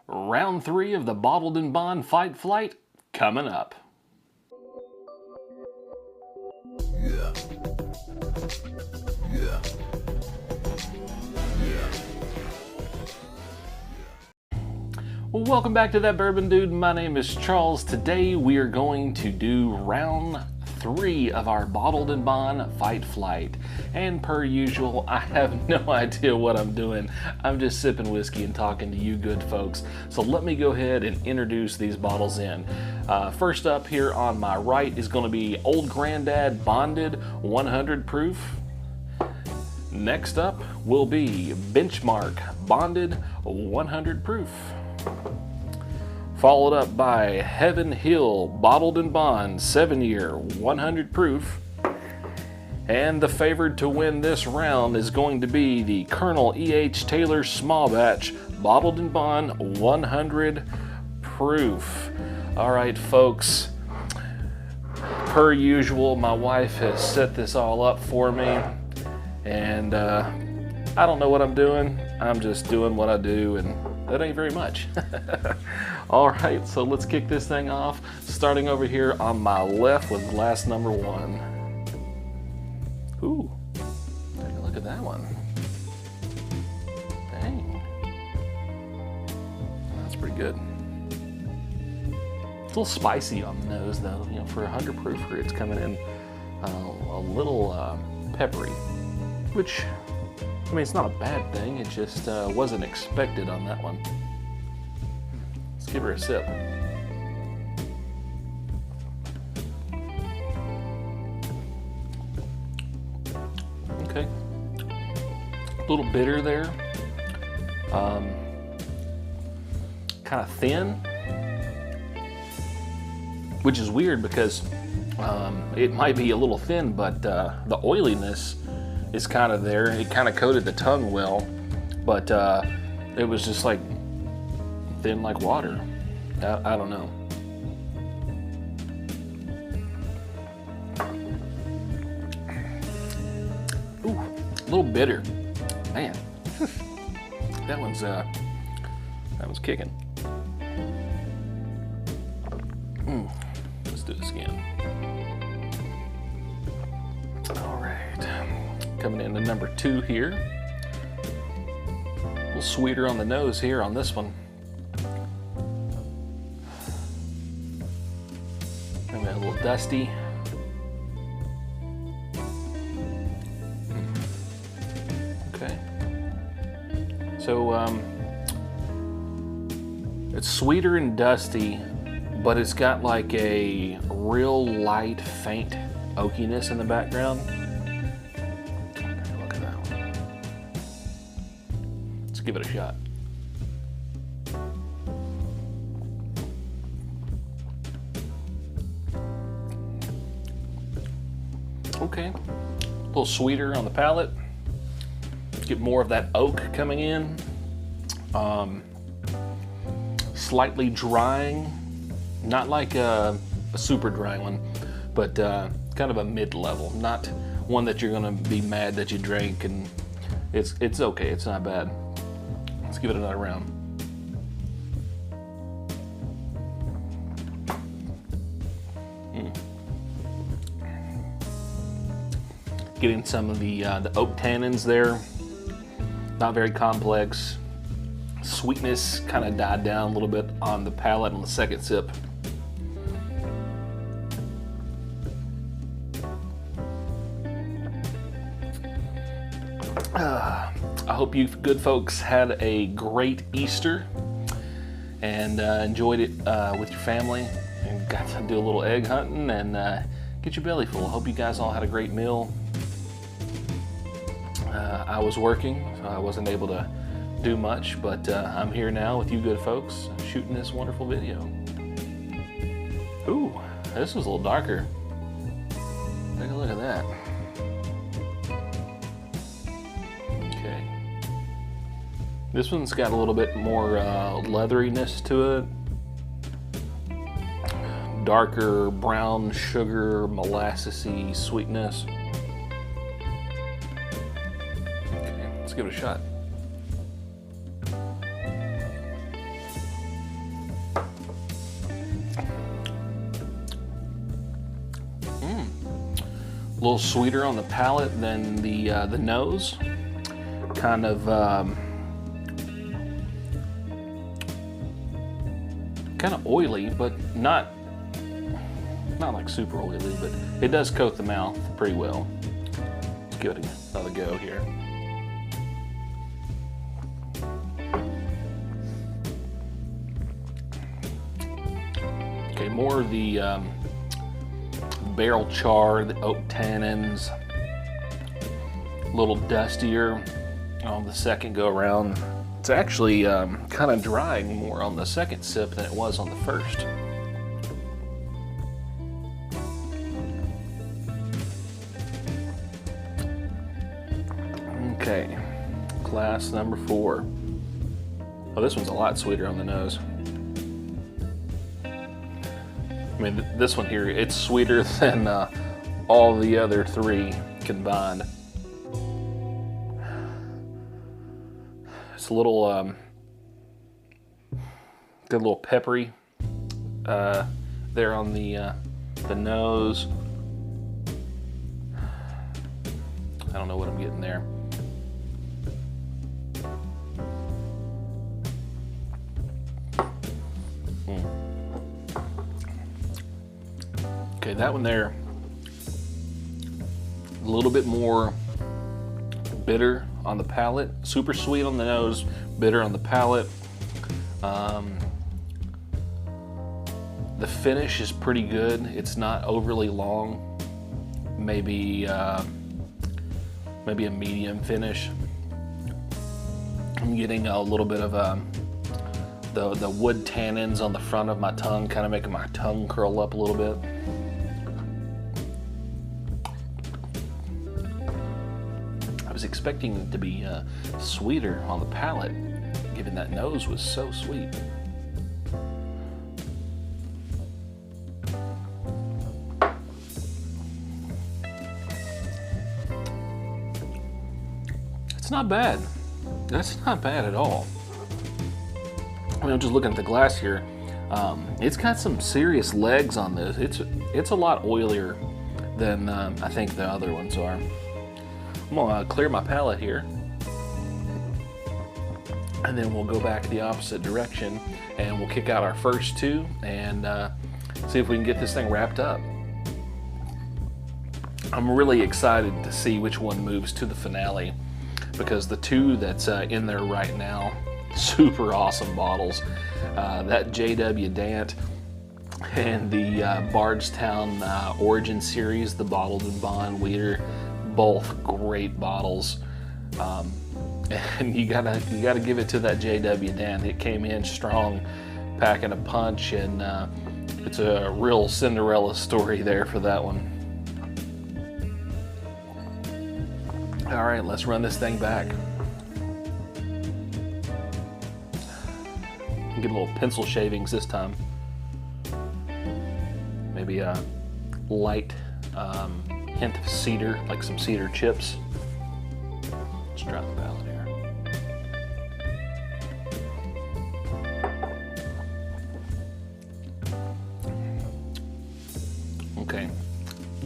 Round 3 of the Bottled and Bond Fight Flight coming up. Well, welcome back to That Bourbon Dude. My name is Charles. Today we are going to do round 3 of our Bottled and Bond Fight Flight. And per usual, I have no idea what I'm doing. I'm just sipping whiskey and talking to you good folks. So let me go ahead and introduce these bottles in. First up here on my right is going to be Old Grandad Bonded 100 proof. Next up will be Benchmark Bonded 100 proof. Followed up by Heaven Hill Bottled and Bond 7-year 100 proof. And the favored to win this round is going to be the Colonel E.H. Taylor Small Batch Bottled and Bond 100 proof. All right, folks. Per usual, my wife has set this all up for me. And I don't know what I'm doing. I'm just doing what I do, and that ain't very much. All right, so let's kick this thing off. Starting over here on my left with glass number 1. Ooh, take a look at that one. Dang. That's pretty good. It's a little spicy on the nose, though. You know, for a 100 proof, it's coming in a little peppery, which, I mean, it's not a bad thing. It just wasn't expected on that one. Let's give her a sip. Okay. A little bitter there. Kind of thin, which is weird because it might be a little thin, but the oiliness is kind of there. It kind of coated the tongue well, but it was just like thin like water. I don't know. Ooh, a little bitter. Man, that one's kicking. Let's do this again. All right. Coming into number 2 here. A little sweeter on the nose here on this one. Maybe a little dusty. Okay. So it's sweeter and dusty, but it's got like a real light, faint oakiness in the background. Give it a shot. Okay, a little sweeter on the palate. Get more of that oak coming in. Slightly drying, not like a super dry one, but kind of a mid-level. Not one that you're gonna be mad that you drank, and it's okay. It's not bad. Let's give it another round. Getting some of the oak tannins there. Not very complex. Sweetness kind of died down a little bit on the palate on the second sip. I hope you good folks had a great Easter and enjoyed it with your family and got to do a little egg hunting and get your belly full. I hope you guys all had a great meal. I was working, so I wasn't able to do much, but I'm here now with you good folks shooting this wonderful video. Ooh, this was a little darker. Take a look at that. This one's got a little bit more leatheriness to it. Darker brown sugar, molassesy sweetness. Okay, let's give it a shot. little sweeter on the palate than the nose. Kind of oily, but not like super oily, but it does coat the mouth pretty well. Let's give it another go here. Okay, more of the barrel char, the oak tannins, a little dustier on the second go around. It's actually kind of drying more on the second sip than it was on the first. Okay, glass number 4. Oh, this one's a lot sweeter on the nose. I mean, this one here, it's sweeter than all the other 3 combined. It's a little, good little peppery there on the nose. I don't know what I'm getting there. Okay, that one there, a little bit more bitter on the palate, super sweet on the nose, bitter on the palate. The finish is pretty good. It's not overly long. Maybe a medium finish. I'm getting a little bit of the wood tannins on the front of my tongue, kind of making my tongue curl up a little bit. I was expecting it to be sweeter on the palate, given that nose was so sweet. It's not bad. That's not bad at all. I mean, I'm just looking at the glass here. It's got some serious legs on this. It's a lot oilier than I think the other ones are. I'm gonna clear my palate here, and then we'll go back the opposite direction, and we'll kick out our first 2 and see if we can get this thing wrapped up. I'm really excited to see which one moves to the finale, because the 2 that's in there right now, super awesome bottles. That J.W. Dant and the Bardstown Origin Series, the Bottled and Bond Weeder, both great bottles. And you gotta give it to that J.W. Dant. It came in strong, packing a punch, and it's a real Cinderella story there for that one. All right, let's run this thing back. Get a little pencil shavings this time. Maybe a light hint of cedar, like some cedar chips. Let's try the palate here. Okay,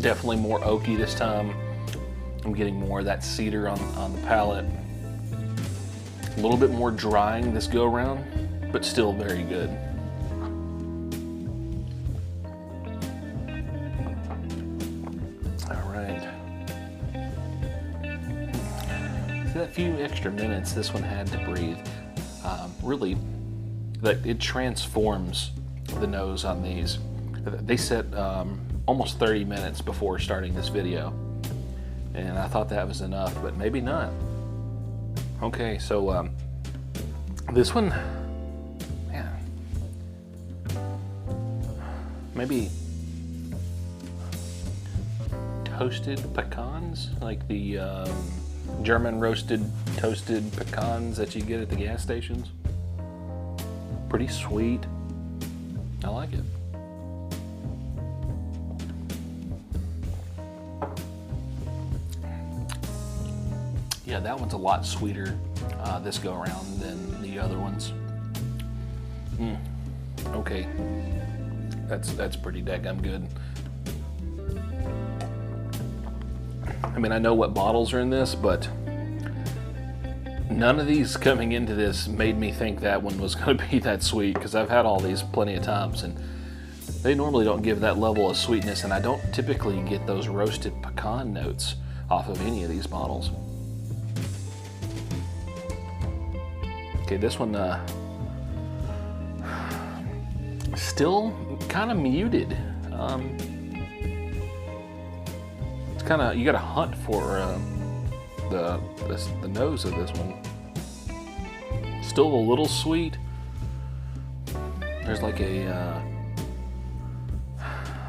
definitely more oaky this time. I'm getting more of that cedar on the palate. A little bit more drying this go around, but still very good. All right. See that few extra minutes this one had to breathe. Really, that it transforms the nose on these. They said almost 30 minutes before starting this video, and I thought that was enough, but maybe not. Okay, so this one, man, maybe toasted pecans, like the German roasted toasted pecans that you get at the gas stations. Pretty sweet. I like it. Yeah, that one's a lot sweeter this go around than the other ones. Okay, that's pretty daggum good. I mean, I know what bottles are in this, but none of these coming into this made me think that one was going to be that sweet, because I've had all these plenty of times, and they normally don't give that level of sweetness, and I don't typically get those roasted pecan notes off of any of these bottles. Okay, this one still kind of muted. It's kind of, you got to hunt for the nose of this one. Still a little sweet. There's like a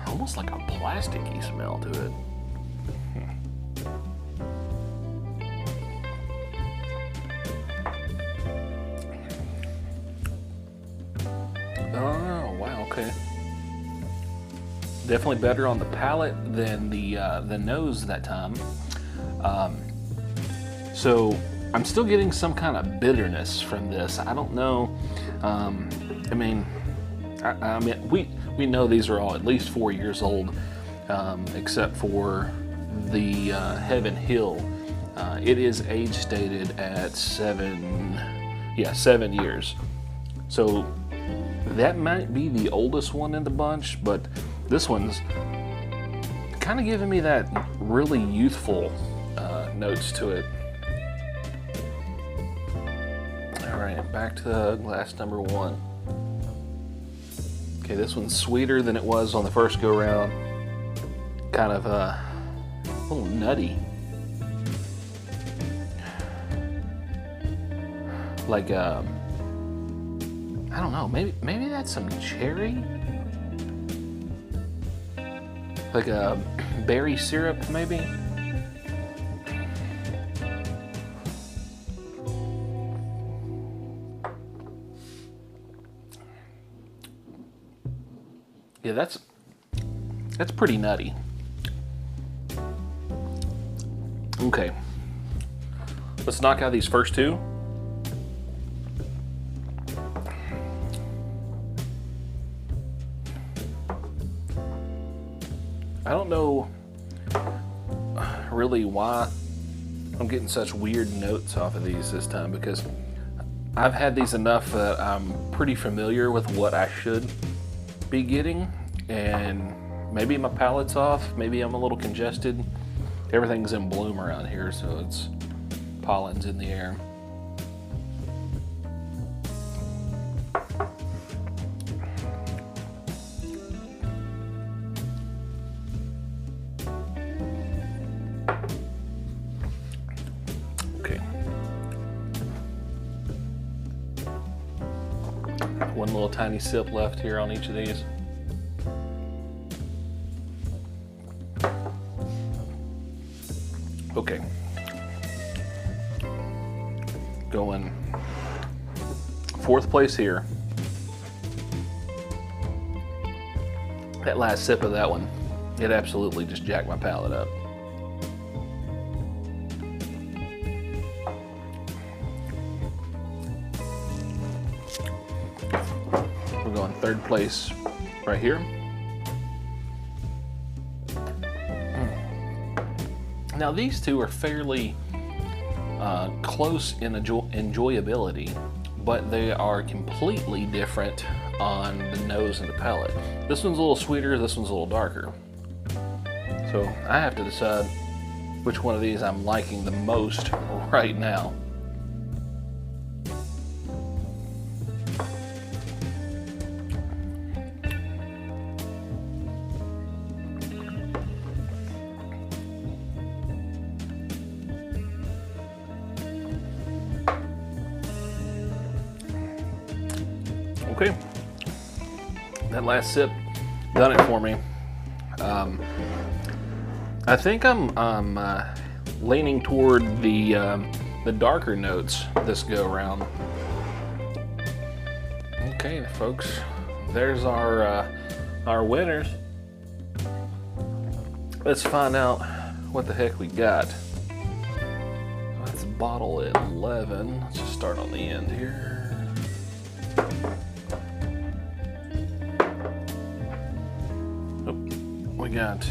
almost like a plasticky smell to it. Oh wow, okay. Definitely better on the palate than the nose that time. So I'm still getting some kind of bitterness from this. I don't know. I mean, we know these are all at least 4 years old, except for the Heaven Hill. It is age stated at 7 years. So that might be the oldest one in the bunch, but this one's kind of giving me that really youthful notes to it. All right, back to glass number 1. Okay, this one's sweeter than it was on the first go round. Kind of a little nutty. Like I don't know, maybe that's some cherry? Like a berry syrup, maybe? Yeah, that's pretty nutty. Okay, let's knock out these first two. I don't know really why I'm getting such weird notes off of these this time, because I've had these enough that I'm pretty familiar with what I should be getting, and maybe my palate's off, maybe I'm a little congested. Everything's in bloom around here, so it's pollen's in the air. Okay. One little tiny sip left here on each of these. Okay. Going 4th place here. That last sip of that one, it absolutely just jacked my palate up. We're going 3rd place right here. Now these two are fairly close in enjoyability, but they are completely different on the nose and the palate. This one's a little sweeter, this one's a little darker. So I have to decide which one of these I'm liking the most right now. Okay, that last sip done it for me. I think I'm leaning toward the darker notes this go around. Okay, folks, there's our winners. Let's find out what the heck we got. That's bottle 11. Let's just start on the end here. We got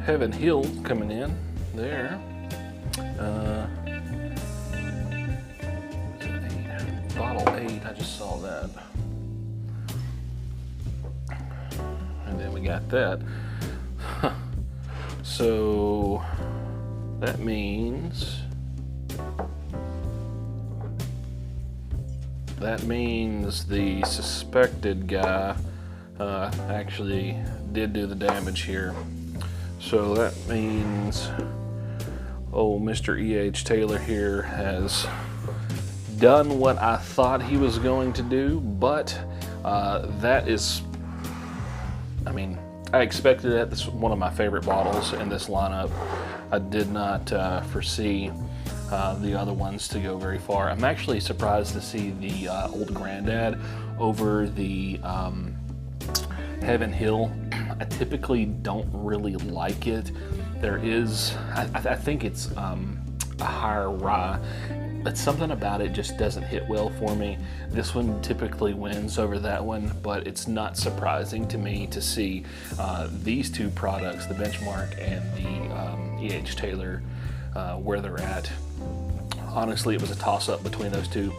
Heaven Hill coming in there. Bottle 8, I just saw that. And then we got that. So that means the suspected guy actually did do the damage here. So that means old Mr. E.H. Taylor here has done what I thought he was going to do, but that is, I mean, I expected that. This is one of my favorite bottles in this lineup. I did not foresee the other ones to go very far. I'm actually surprised to see the Old Grandad over the Heaven Hill. I typically don't really like it. There is, I think it's a higher rye, but something about it just doesn't hit well for me. This one typically wins over that one, but it's not surprising to me to see these two products, the Benchmark and the E.H. Taylor, where they're at. Honestly, it was a toss-up between those two.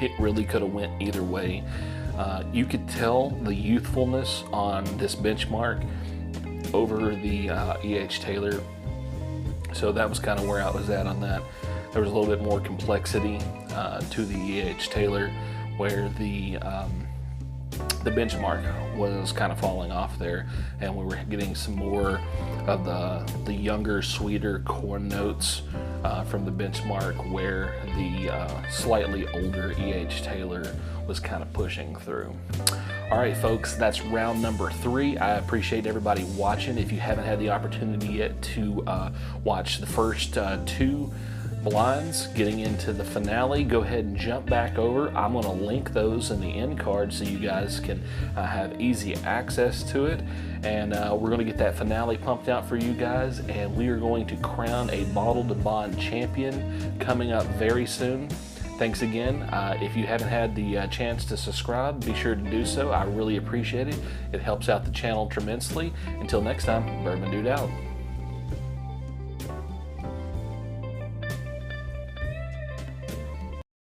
It really could have went either way. You could tell the youthfulness on this Benchmark over the E.H. Taylor. So that was kind of where I was at on that. There was a little bit more complexity to the E.H. Taylor, where the Benchmark was kind of falling off there, and we were getting some more of the younger, sweeter corn notes from the Benchmark, where the slightly older E.H. Taylor was kind of pushing through. All right, folks, that's round number 3. I appreciate everybody watching. If you haven't had the opportunity yet to watch the first 2 blinds getting into the finale, go ahead and jump back over. I'm going to link those in the end card so you guys can have easy access to it. And we're going to get that finale pumped out for you guys, and we are going to crown a Bottled and Bond champion coming up very soon. Thanks again. If you haven't had the chance to subscribe, be sure to do so. I really appreciate it. It helps out the channel tremendously. Until next time, Bourbon Dude out.